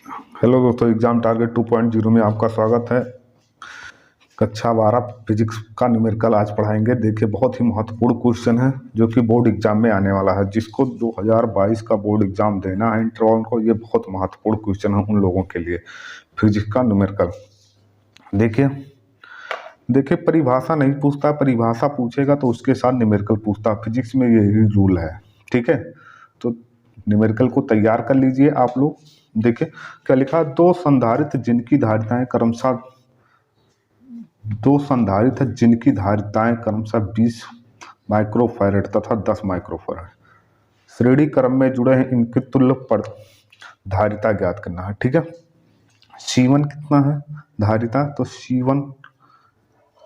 Hello दोस्तों, exam target 2.0 में आपका स्वागत है। कक्षा 12 फिजिक्स का न्यूमेरिकल आज पढ़ाएंगे। देखिए, बहुत ही महत्वपूर्ण क्वेश्चन है जो कि बोर्ड एग्जाम में आने वाला है। जिसको 2022 का बोर्ड एग्जाम देना है इंटर वालों को, ये बहुत महत्वपूर्ण क्वेश्चन है उन लोगों के लिए। फिजिक्स का न्यूमेरिकल देखिए देखिए परिभाषा नहीं पूछता, परिभाषा पूछेगा तो उसके साथ न्यूमेरिकल पूछता। फिजिक्स में यही रूल है, ठीक है। तो न्यूमेरिकल को तैयार कर लीजिए आप लोग। देखिए क्या लिखा, दो संधारित्र जिनकी धारिताएं क्रमशः 20 माइक्रोफैरड तथा 10 माइक्रोफैरड श्रेणी क्रम में जुड़े हैं, इनके तुल्य पर धारिता ज्ञात करना है, ठीक है। C1 कितना है धारिता, तो C1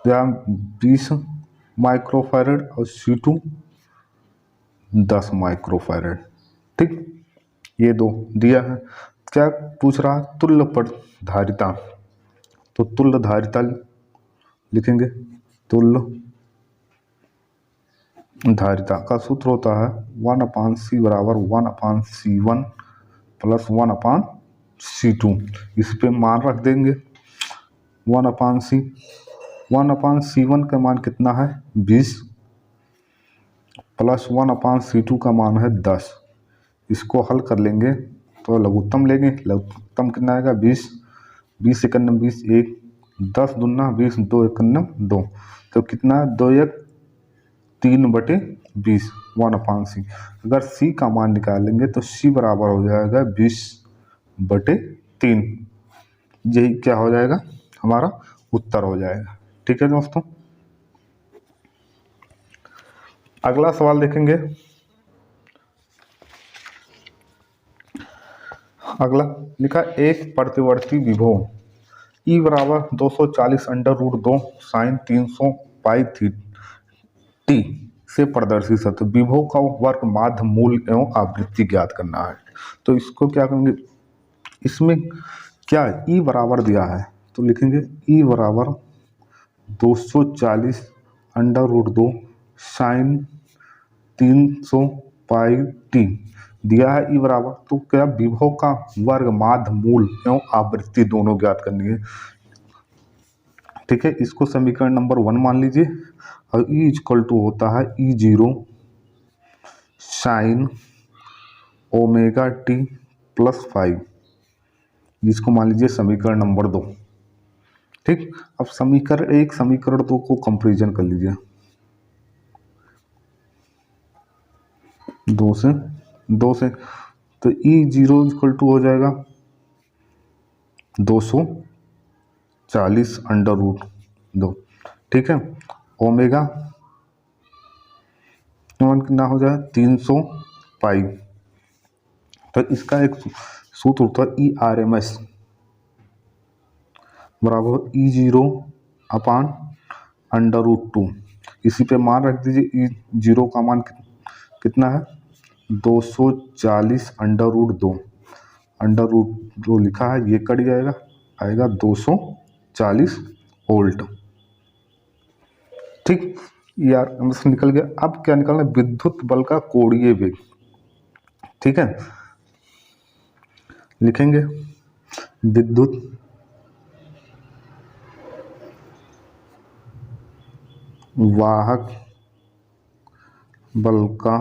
20 माइक्रोफैरड और C2 10 माइक्रोफैरड, ठीक। ये दो दिया है। क्या पूछ रहा है, तुल्य पर धारिता। तो तुल्य धारिता लिखेंगे। तुल्य धारिता का सूत्र होता है 1/C बराबर 1/C1 प्लस 1/C2। इस पे मान रख देंगे 1/C। 1/C1 का मान कितना है 20 प्लस 1/C2 का मान है 10। इसको हल कर लेंगे तो लघुत्तम लेंगे। लघुत्तम कितना आएगा 20, 20 एकन्नम 20 1, 10 दूना 20, 2 एकन्नम 2। तो कितना है 2 1 3/20 1/C। अगर C का मान निकालेंगे तो C बराबर हो जाएगा 20/3। यही क्या हो जाएगा, हमारा उत्तर हो जाएगा, ठीक है दोस्तों। अगला सवाल देखेंगे। अगला लिखा, एक प्रतिवर्ती विभव E बराबर 240√2 साइन 300 पाई टी से प्रदर्शित है। तो विभव का वर्ग, माध्य, मूल एवं आवृत्ति ज्ञात करना है। तो इसको क्या करेंगे, इसमें क्या E बराबर दिया है तो लिखेंगे E बराबर 240√2 साइन 300 पाई टी दिया है E बराबर। तो क्या विभव का वर्ग, माध्य, मूल एवं आवृत्ति दोनों ज्ञात करनी है, ठीक है। इसको समीकरण नंबर 1 मान लीजिए। और E इक्वल टू होता है E0 sine omega T plus 5। जिसको मान लीजिए समीकरण नंबर 2, ठीक। अब समीकरण 1 समीकरण 2 को कंपेरिजन कर लीजिए। 2 से तो E0 इक्वल टू हो जाएगा 240√2, ठीक है। ओमेगा कितना हो जाए 300 पाई। तो इसका एक सूत्र होता है ERMS बराबर E0/√2। इसी पे मान रख दीजिए। E0 का मान कितना है 240√2। √2 लिखा है, ये कट जाएगा, आएगा 240 वोल्ट, ठीक। यार हमसे निकल गया। अब क्या निकालना, विद्युत बल का कोणीय वेग, ठीक है। लिखेंगे विद्युत वाहक बल का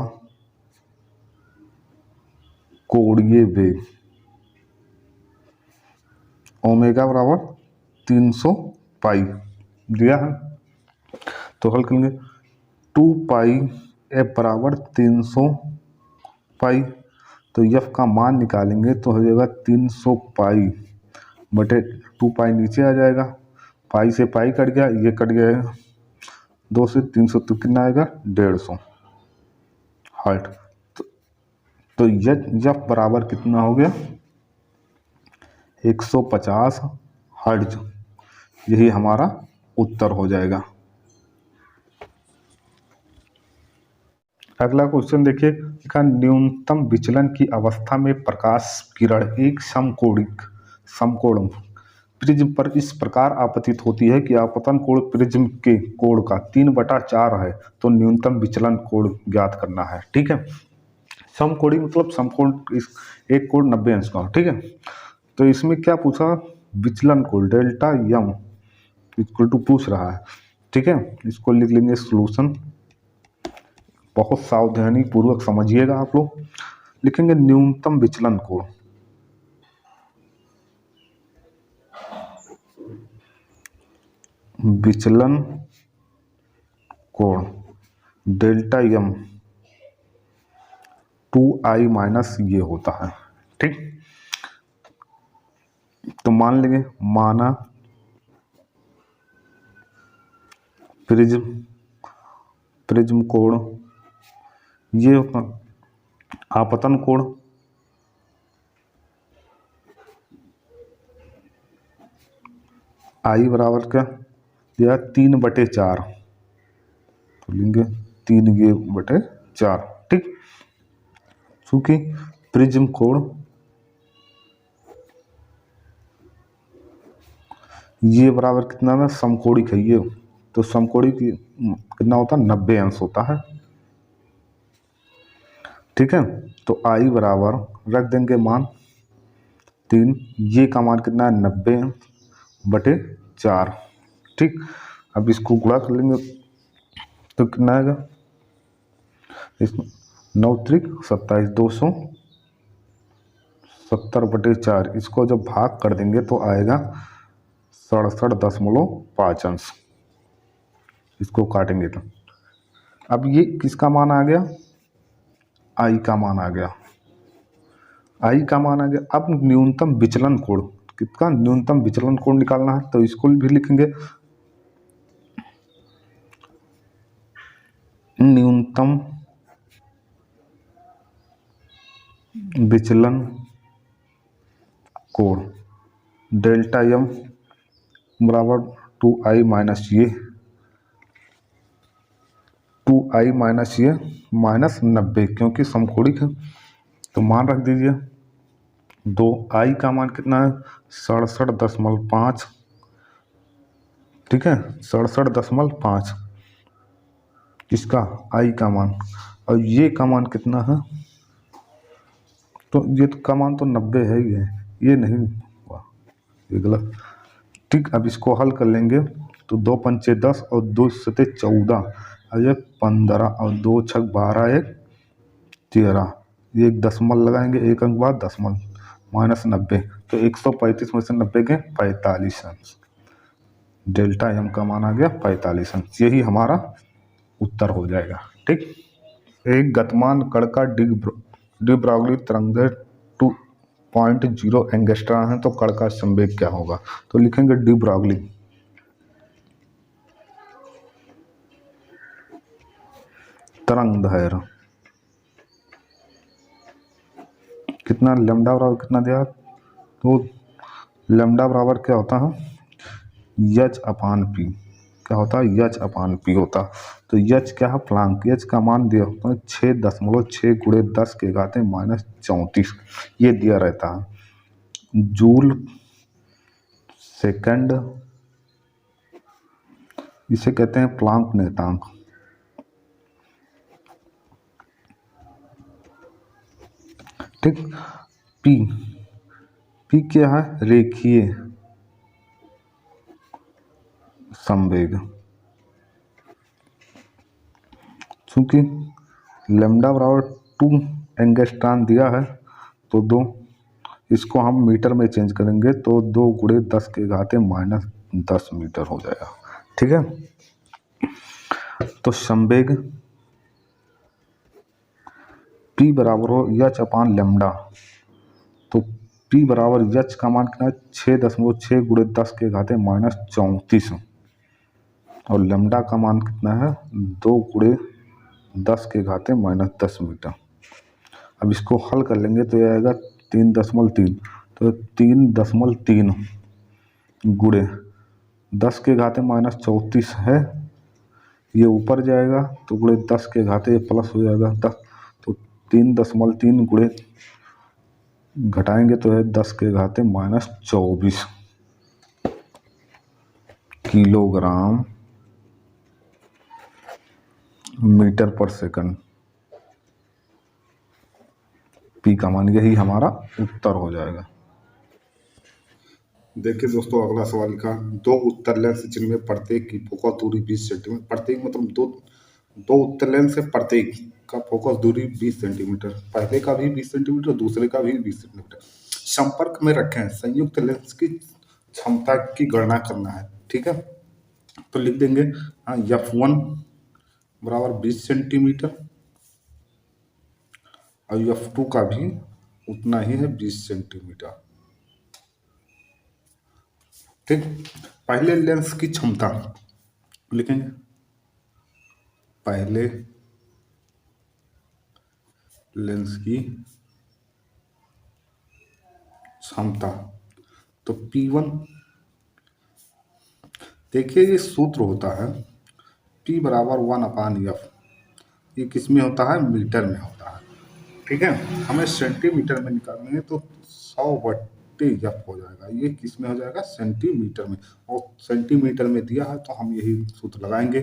कोणीय वेग ओमेगा बराबर 300 पाई दिया है। तो हल करेंगे 2 पाई F बराबर 300 पाई। तो F का मान निकालेंगे तो हो जाएगा 300 पाई बटे 2 पाई नीचे आ जाएगा, पाई से पाई कट गया, ये कट गया 2 से 300, तो कितना आएगा 150 हर्ट। तो F बराबर कितना हो गया 150 हर्ट्ज। यही हमारा उत्तर हो जाएगा। अगला क्वेश्चन देखिए, लिखा न्यूनतम विचलन की अवस्था में प्रकाश किरण एक समकोण प्रिज्म पर इस प्रकार आपतित होती है कि आपतन कोण प्रिज्म के कोण का 3/4 है। तो न्यूनतम विचलन कोण ज्ञात करना है, ठीक है। समकोणी मतलब समकोण, एक कोण 90 अंश का, ठीक है। तो इसमें क्या पूछा, विचलन कोण डेल्टा यम इक्वल टू पूछ रहा है। ठीक है, इसको लिख लेंगे सॉल्यूशन। बहुत सावधानी पूर्वक समझिएगा आप लोग। लिखेंगे न्यूनतम विचलन कोण, विचलन कोण डेल्टा यम 2i माइनस ये होता है। ठीक, तो मान लेंगे, माना प्रिज्म कोण, ये आपतन कोण आई बराबर क्या दिया 3/4, तो लेंगे 3/4। ठीक, चूंकि प्रिज्म कोण ये बराबर कितना में समकोणिक है ये, तो समकोणिक कितना होता है 90 अंश होता है। ठीक है, तो आई बराबर रख देंगे मान 3, ये का मान कितना है 90/4। ठीक, अब इसको गुणा कर लेंगे तो कितना आएगा, इसमें 9 त्रिक 27, 270/4। इसको जब भाग कर देंगे तो आएगा 67.5 अंश। इसको काटेंगे तो अब ये किसका मान आ गया, आई का मान आ गया, आई का मान आ गया। अब न्यूनतम विचलन कोण, किसका न्यूनतम विचलन कोण निकालना है, तो इसको भी लिखेंगे न्यूनतम विचलन कोण डेल्टा यम बराबर 2i माइनस ये 2i माइनस ये माइनस 90, क्योंकि समकोणिक है तो मान रख दीजिए 2i का मान कितना है 67.5। ठीक है, 67.5 इसका आई का मान, और ये का मान कितना है, तो ये का मान तो 90 है ही है, ये नहीं हुआ, ये गलत। ठीक, अब इसको हल कर लेंगे तो 2 पंचे 10 और 2 सते 14 और ये 15 और 2 छक 12 1 13, ये एक दशमलव लगाएंगे, एक अंक बाद दशमलव माइनस 90, तो 135 में से 90 के 45 अंश। डेल्टा एम का मान आ गया 45 अंश, यही हमारा उत्तर हो जाएगा। ठीक, एक गतिमान कण का डी ब्रॉगली तरंगदैर्घ्य 2.0 एंगस्ट्रॉम है, तो कण का संवेग क्या होगा, तो लिखेंगे डी ब्रॉगली तरंगदैर्घ्य कितना, लैम्डा बराबर कितना दिया, तो लैम्डा बराबर क्या होता है यच अपान पी, क्या होता है यच अपान पी होता। तो यच क्या है प्लांक, यच का मान दिया होता है 6.6 गुणे 10 के घाते माइनस 34, ये दिया रहता है। जूल सेकंड, इसे कहते हैं प्लांक नियतांक। ठीक, पी, पी क्या है रेखीय संवेग, चूंकि लैम्डा बराबर 2 एंगस्ट्रॉम दिया है तो 2, इसको हम मीटर में चेंज करेंगे तो 2 गुणे 10 के घाते माइनस 10 मीटर हो जाएगा। ठीक है, तो संवेग P बराबर हो यच अपान लैम्डा, तो P बराबर यच का मान कितना है 6.6 गुणे 10 के घाते माइनस 34, और लैम्डा का मान कितना है 2 गुणे 10 के घाते माइनस 10 मीटर। अब इसको हल कर लेंगे तो यह आएगा 3.3, तो 3.3 गुणे 10 के घाते माइनस 34 है, ये ऊपर जाएगा तो गुणे 10 के घाते प्लस हो जाएगा 10, तो 3.3 गुणे घटाएंगे तो है 10 के घाते माइनस 24 किलोग्राम मीटर पर सेकंड। पी का मान, यही हमारा उत्तर हो जाएगा। देखिए दोस्तों, अगला सवाल का, दो उत्तर लेंस जिनमें प्रत्येक की फोकस दूरी 20 सेंटीमीटर, प्रत्येक मतलब दो दो उत्तर लेंस से प्रत्येक का फोकस दूरी 20 सेंटीमीटर, पहले का भी 20 सेंटीमीटर, दूसरे का भी 20 सेंटीमीटर, संपर्क में रखें संयुक्त लेंस की क्षमता की गणना करना है। ठीक है, तो लिख देंगे हाँ, F1 बराबर 20 सेंटीमीटर और F2 का भी उतना ही है, 20 सेंटीमीटर। ठीक, पहले लेंस की क्षमता लिखेंगे, पहले लेंस की क्षमता, तो P1, देखिए ये सूत्र होता है P बराबर 1/F, ये किस में होता है, मीटर में होता है। ठीक है, हमें सेंटीमीटर में निकालना है तो 100/F हो जाएगा, ये किस में हो जाएगा, सेंटीमीटर में, और सेंटीमीटर में दिया है तो हम यही सूत्र लगाएंगे,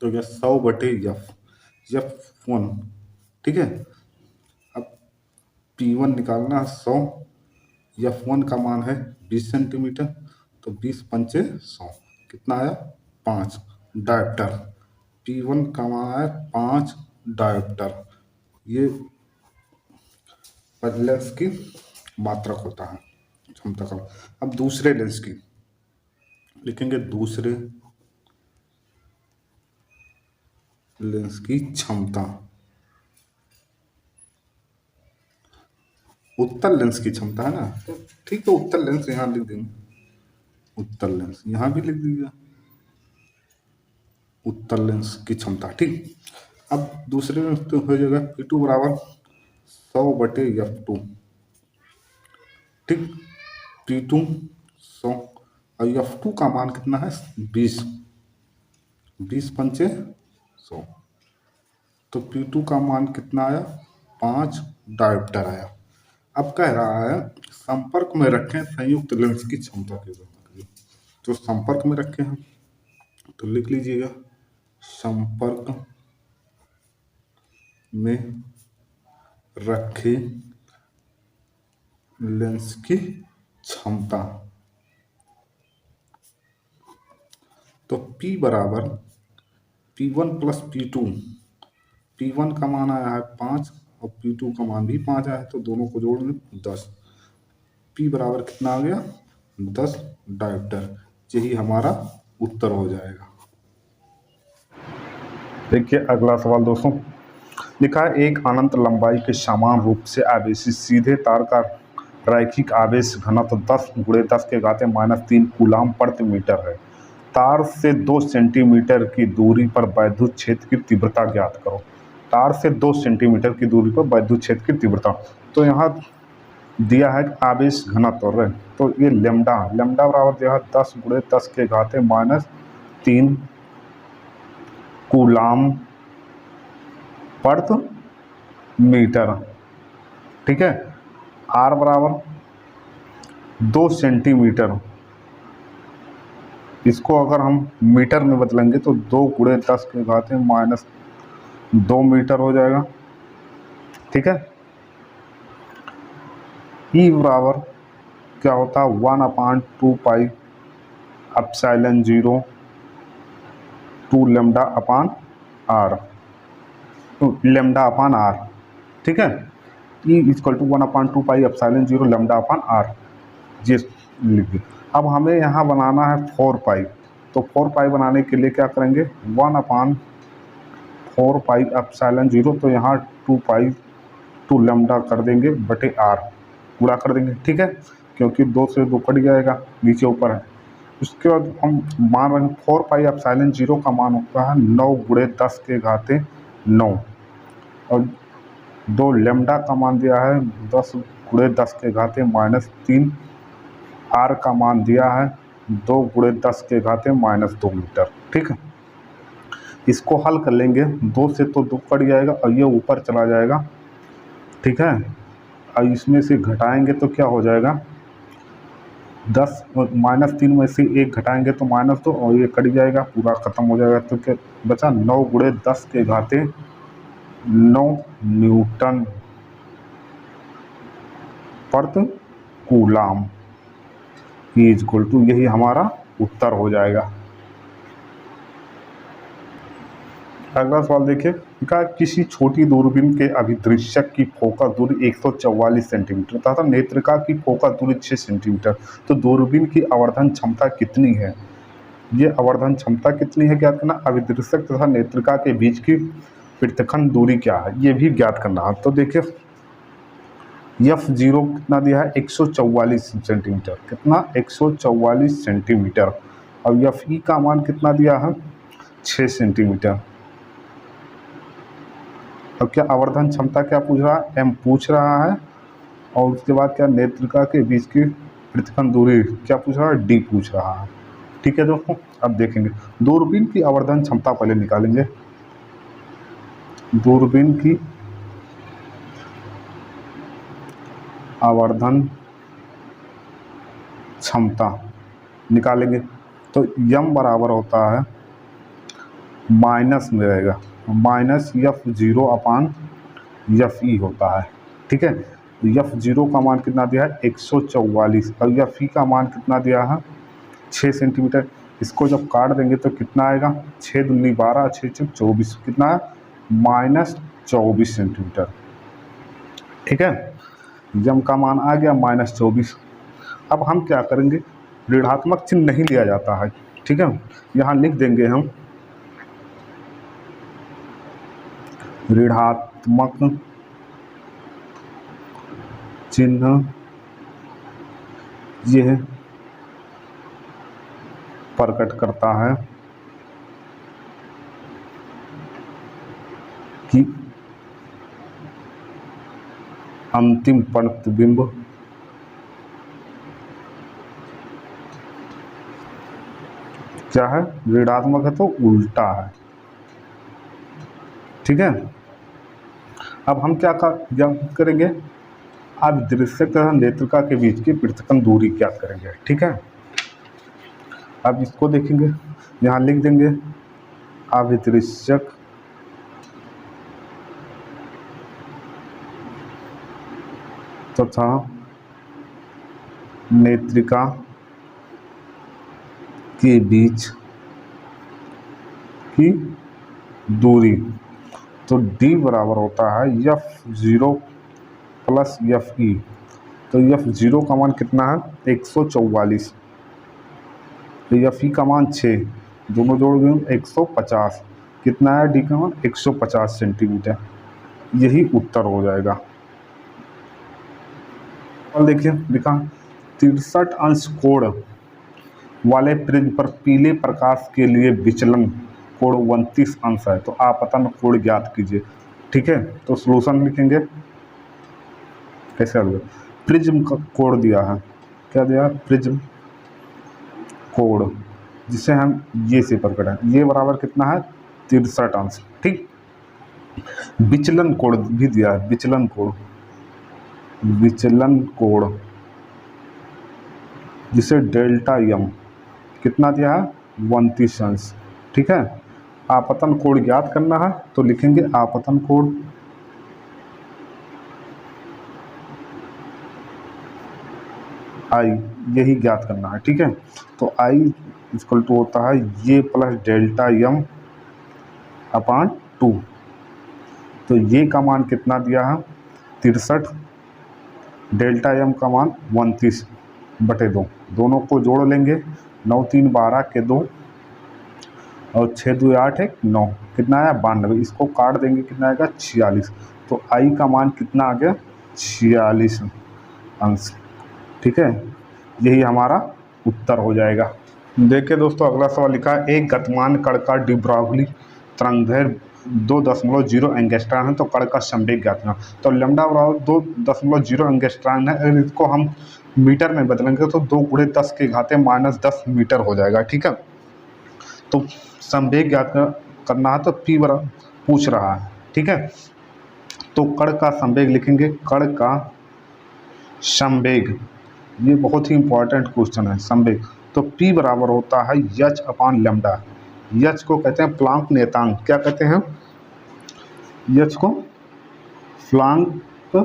तो यह 100/F, F1। ठीक है, अब P1 निकालना है 100, F1 का मान है 20 सेंटीमीटर, तो 20 पंचे 100 कितना आया, 5 डायोप्टर। P1 का मान है 5 डायोप्टर, ये लेंस की मात्रक होता है, क्षमता का। अब दूसरे लेंस की लिखेंगे, दूसरे लेंस की क्षमता, उत्तल लेंस की क्षमता है ना, तो ठीक है, उत्तल लेंस यहाँ लिख देंगे, उत्तल लेंस यहाँ भी लिख दीजिए, उत्तल लेंस की क्षमता। ठीक, अब दूसरे में तो हो जाएगा P2 बराबर 100/F2। ठीक, P2 100 और F2 का मान कितना है, 20, 20 पंचे 100, तो P2 का मान कितना आया, 5 डायोप्टर आया। अब कह रहा है संपर्क में रखें संयुक्त लेंस की क्षमता की गणना करिए, तो संपर्क में रखे हैं तो लिख लीजिएगा, संपर्क में रखे लेंस की क्षमता, तो P बराबर P1 प्लस P2, P1 का मान आया है 5 और P2 का मान भी 5 आया है, तो दोनों को जोड़ लें 10, P बराबर कितना आ गया, 10 डायोप्टर, यही हमारा उत्तर हो जाएगा। देखिए अगला सवाल दोस्तों, लिखा है एक अनंत लंबाई के समान रूप से आवेशित सीधे तार का रैखिक आवेश घनत्व 10 × 10⁻³ कूलाम प्रति मीटर है। तार से 2 सेंटीमीटर की दूरी पर वैद्युत क्षेत्र की तीव्रता ज्ञात करो। तार से 2 सेंटीमीटर की दूरी पर वैद्युत क्षेत्र की तीव्रता, तो यहाँ दिया है आवेश घनत्व, तो ये लेमडा, लेमडा बराबर दिया है 10 × 10⁻³ कूलाम प्रति मीटर। ठीक है, आर बराबर 2 सेंटीमीटर, इसको अगर हम मीटर में बदलेंगे तो 2 × 10⁻² मीटर हो जाएगा। ठीक है, ई बराबर क्या होता है, 1/2 एप्सिलॉन 0 2 λ/r, λ/r। ठीक है, E equal to 1/2 epsilon 0 λ/r, ये लिख दिया। अब हमें यहाँ बनाना है 4 तो 4 बनाने के लिए क्या करेंगे, 1/4 एप्सिलॉन 0, तो यहाँ 2 लैम्डा कर देंगे बटे r, पूरा कर देंगे। ठीक है, क्योंकि 2 से 2 कट जाएगा, नीचे ऊपर है। उसके बाद हम मान रहे हैं 4 एप्सिलॉन 0 का मान होता है 9 × 10⁻⁹ और 2 लैम्डा का मान दिया है 10 × 10⁻³ r का मान दिया है 2 × 10⁻² मीटर। ठीक है, इसको हल कर लेंगे, 2 से तो 2 कट जाएगा और ये ऊपर चला जाएगा। ठीक है, और इसमें से घटाएंगे तो क्या हो जाएगा, 10 -3 में से 1 घटाएंगे तो -2 और ये कट जाएगा, पूरा खत्म हो जाएगा। तो क्या बचा, 9 × 10⁻⁹ न्यूटन प्रति कूलाम। ई इक्वल टू, यही हमारा उत्तर हो जाएगा। अगला सवाल देखिए, कहा किसी छोटी दूरबीन के अभिदृश्यक की फोकस दूरी 144 सेंटीमीटर तथा नेत्रिका की फोकस दूरी 6 सेंटीमीटर, तो दूरबीन की आवर्धन क्षमता कितनी है? ये आवर्धन क्षमता कितनी है ज्ञात करना, अभिदृश्यक तथा नेत्रिका के बीच की पृथक्करण दूरी क्या है ये भी ज्ञात करना है। तो देखिए F0 कितना दिया है, 144 सेंटीमीटर, कितना 144 सेंटीमीटर, और FE का मान कितना दिया है, 6 सेंटीमीटर। अब क्या आवर्धन क्षमता क्या पूछ रहा है, M पूछ रहा है, और उसके बाद क्या नेत्रिका के बीच की पृथक्करण दूरी क्या पूछ रहा है, D पूछ रहा है। ठीक है दोस्तों, अब देखेंगे दूरबीन की आवर्धन क्षमता पहले निकालेंगे। दूरबीन की आवर्धन क्षमता निकालेंगे तो m बराबर होता है, माइनस में रहेगा, माइनस F0 अपान FE होता है। ठीक है, F0 का मान कितना दिया है, 144, और FE का मान कितना दिया है, 6 सेंटीमीटर। इसको जब काट देंगे तो कितना आएगा, 6 दूनी 12, 6 6 24, कितना है, माइनस 24 सेंटीमीटर। ठीक है, यम का मान आ गया माइनस 24। अब हम क्या करेंगे, ऋणात्मक चिन्ह नहीं लिया जाता है। ठीक है, यहाँ लिख देंगे हम ऋणात्मक चिन्ह यह प्रकट करता है कि अंतिम प्रतिबिंब क्या है, ऋणात्मक है तो उल्टा है। ठीक है, अब हम क्या करेंगे, अभिदृश्यक तथा नेत्रिका के बीच की पृथक्करण दूरी ज्ञात करेंगे। ठीक है, अब इसको देखेंगे, यहाँ लिख देंगे अभिदृश्यक तथा नेत्रिका के बीच की दूरी, तो D बराबर होता है F0 प्लस FE। तो F0 का मान कितना है, 144, तो FE का मान 6, दोनों जोड़ दें 150, कितना है D का मान, 150 सेंटीमीटर, यही उत्तर हो जाएगा। और देखिए लिखा 63 अंश कोण वाले प्रिज्म पर पीले प्रकाश के लिए विचलन कोण 29 अंश है, तो आपतन कोण ज्ञात कीजिए। ठीक है, तो सॉल्यूशन लिखेंगे, कैसे होगा, प्रिज्म का कोण दिया है, क्या दिया है, प्रिज्म कोण, जिसे हम ये से प्रकट है, ये बराबर कितना है, 63 अंश। ठीक, विचलन कोण भी दिया है, विचलन कोण, विचलन कोण जिसे डेल्टा यम कितना दिया है, 29 अंश। ठीक है, आपतन कोण ज्ञात करना है तो लिखेंगे आपतन कोण आई, यही ज्ञात करना है। ठीक है, तो आई इक्वल टू होता है ये प्लस डेल्टा यम अपान 2, तो ये का मान कितना दिया है, 63, डेल्टा यम का मान 29/2, दोनों को जोड़ लेंगे, 9 3 12 के 2 और 6 2 8 1 9, कितना आया 92, इसको काट देंगे कितना आएगा 46, तो आई का मान कितना आ गया, 46 अंश। ठीक है, यही हमारा उत्तर हो जाएगा। देखिए दोस्तों, अगला सवाल लिखा है, एक गतिमान कण का डी ब्रॉगली तरंगदैर्घ्य 2.0 एंगस्ट्रॉम है, तो कण का संवेग ज्ञात करना। तो लैम्डा बराबर 2.0 एंगस्ट्रॉम है, अगर इसको हम मीटर में बदलेंगे तो 2 × 10⁻10 मीटर हो जाएगा। ठीक है, तो संवेग ज्ञात करना है, तो P बराबर पूछ रहा है। ठीक है, तो कण का संवेग लिखेंगे, कण का संवेग, ये बहुत ही इंपॉर्टेंट क्वेश्चन है, संवेग, तो P बराबर होता है h अपान लैम्डा। h को कहते हैं प्लांक नियतांक, क्या कहते हैं, h को प्लांक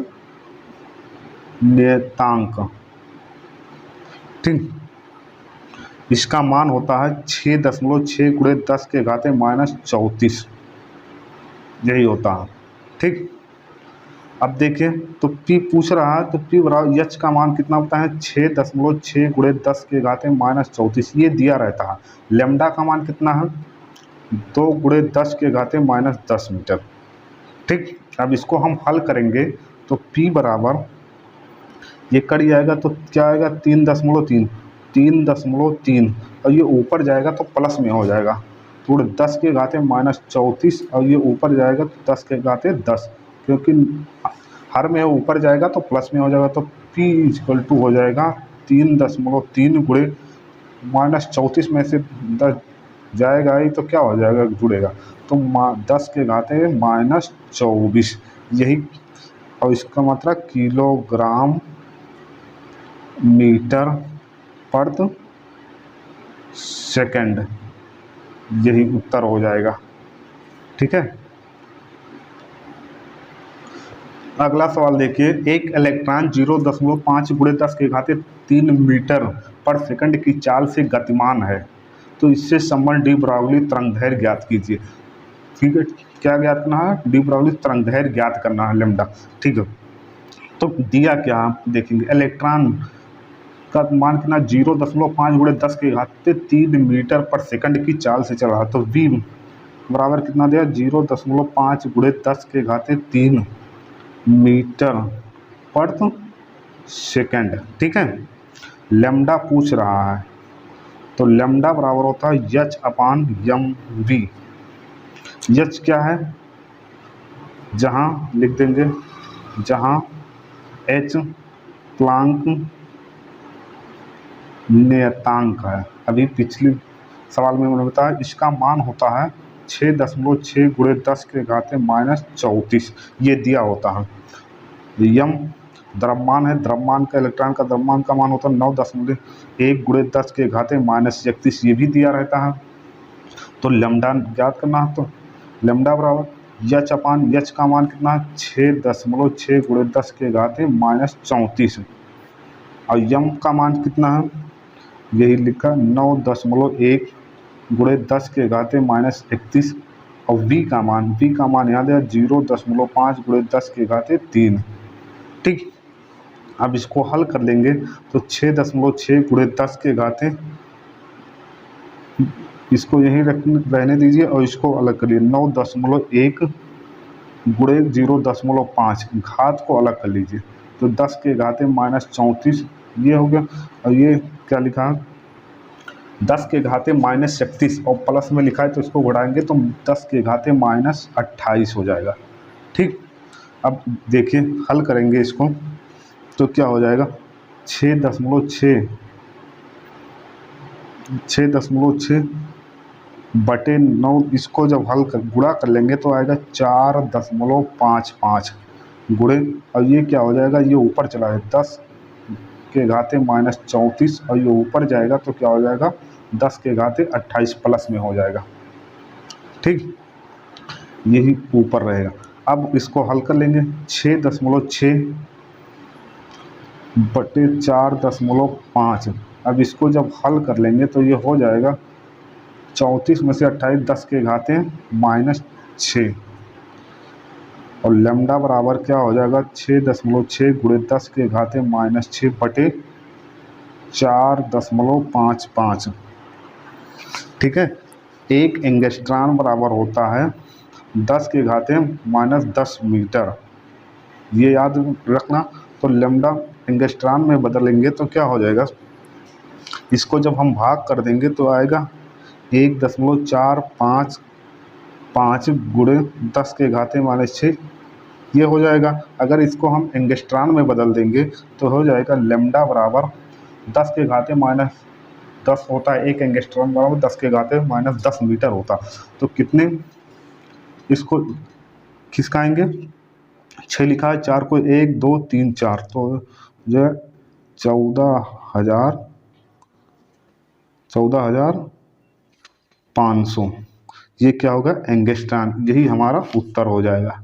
नियतांक। ठीक, इसका मान होता है 6.6 गुणे 10 के घाते -34, यही होता है। ठीक, अब देखिए तो P पूछ रहा है तो P बराबर H का मान कितना होता है 6.6 गुणे 10 के घाते -34, ये दिया रहता है। लेमडा का मान कितना है 2 गुणे 10 के घाते -10 मीटर। ठीक, अब इसको हम हल करेंगे तो P बराबर ये कट जाएगा तो क्या आएगा 3.3 और ये ऊपर जाएगा तो प्लस में हो जाएगा, तो 10 के घाते -34 और ये ऊपर जाएगा तो 10 के घाते 10, क्योंकि हर में ऊपर जाएगा तो प्लस में हो जाएगा, तो P = हो जाएगा 3.3 गुणे -34 में से 10 जाएगा ही तो क्या हो जाएगा जुड़ेगा, तो 10 के घाते -24, यही, और इसका मतलब किलोग्राम मीटर पर सेकंड, यही उत्तर हो जाएगा। ठीक है, अगला सवाल देखिए, एक इलेक्ट्रॉन 0.5 गुणे 10 के घाते 3 मीटर पर सेकंड की चाल से गतिमान है, तो इससे संबंध डी ब्रॉगली तरंगदैर्घ्य ज्ञात कीजिए। ठीक है, क्या ज्ञात करना है, डी ब्रॉगली तरंगदैर्घ्य ज्ञात करना है लेमडा। ठीक है, तो दिया क्या देखेंगे, इलेक्ट्रॉन का मान कितना 0.5 गुणे 10 के घाते 3 मीटर पर सेकंड की चाल से चल रहा है, तो V बराबर कितना दिया 0.5 गुणे 10 के घाते 3 मीटर पर सेकंड। ठीक है, लेमडा पूछ रहा है तो लेमडा बराबर होता है H/mv। H क्या है, जहाँ लिख देंगे, जहाँ H प्लांक नियतांक है। अभी पिछले सवाल में मैंने बताया इसका मान होता है 6.6 गुणे 10 के घाते -34, ये दिया होता है। यम द्रव्यमान है, द्रव्यमान का इलेक्ट्रॉन का द्रव्यमान का मान होता है 9.1 गुणे 10 के घाते -31, ये भी दिया रहता है। तो लेमडा ज्ञात करना है, तो लेमडा बराबर H का मान कितना है 6.6 गुणे 10 के घाते -34, और यम का मान कितना है, यही लिखा 9.1 गुणे 10 के घाते -31, और V का मान याद है 0.5 गुणे 10 के घाते 3। ठीक, अब इसको हल कर लेंगे तो 6.6 गुणे 10 के घाते, इसको यहीं रहने दीजिए और इसको अलग करिए, 9.1 गुणे 0.5, घात को अलग कर लीजिए, तो 10 के घाते -34 ये हो गया, और ये क्या लिखा 10 के घाते -31 और प्लस में लिखा है तो इसको घटाएंगे तो 10 के घाते -28 हो जाएगा। ठीक, अब देखिए हल करेंगे इसको तो क्या हो जाएगा 6.6 बटे 9, इसको जब हल कर गुणा कर लेंगे तो आएगा 4.55 गुणे, और ये क्या हो जाएगा, ये ऊपर चला है 10 के घाते -34 और ये ऊपर जाएगा तो क्या हो जाएगा 10 के घाते 28 प्लस में हो जाएगा। ठीक, यही ऊपर रहेगा। अब इसको हल कर लेंगे 6.6 बटे 4.5, अब इसको जब हल कर लेंगे तो ये हो जाएगा 34 में से 28 10 के घाते -6, और लेमडा बराबर क्या हो जाएगा 6.6 गुणे 10 के घाते -6 बटे 4.55। ठीक है, एक एंगस्ट्रॉन बराबर होता है 10 के घाते -10 मीटर, ये याद रखना। तो लेमडा एंगस्ट्रॉन में बदलेंगे तो क्या हो जाएगा, इसको जब हम भाग कर देंगे तो आएगा 1.455 गुणे 10 के घाते -6, ये हो जाएगा। अगर इसको हम एंगस्ट्रॉन में बदल देंगे तो हो जाएगा लेमडा बराबर 10 के घाते -10 होता है, एक एंगस्ट्रॉन बराबर 10 के घाते -10 मीटर होता, तो कितने, इसको खिसकाएंगे 6 लिखा है, 4 को 1 2 3 4, तो जो है 14,500, ये क्या होगा एंगस्ट्रॉन, यही हमारा उत्तर हो जाएगा।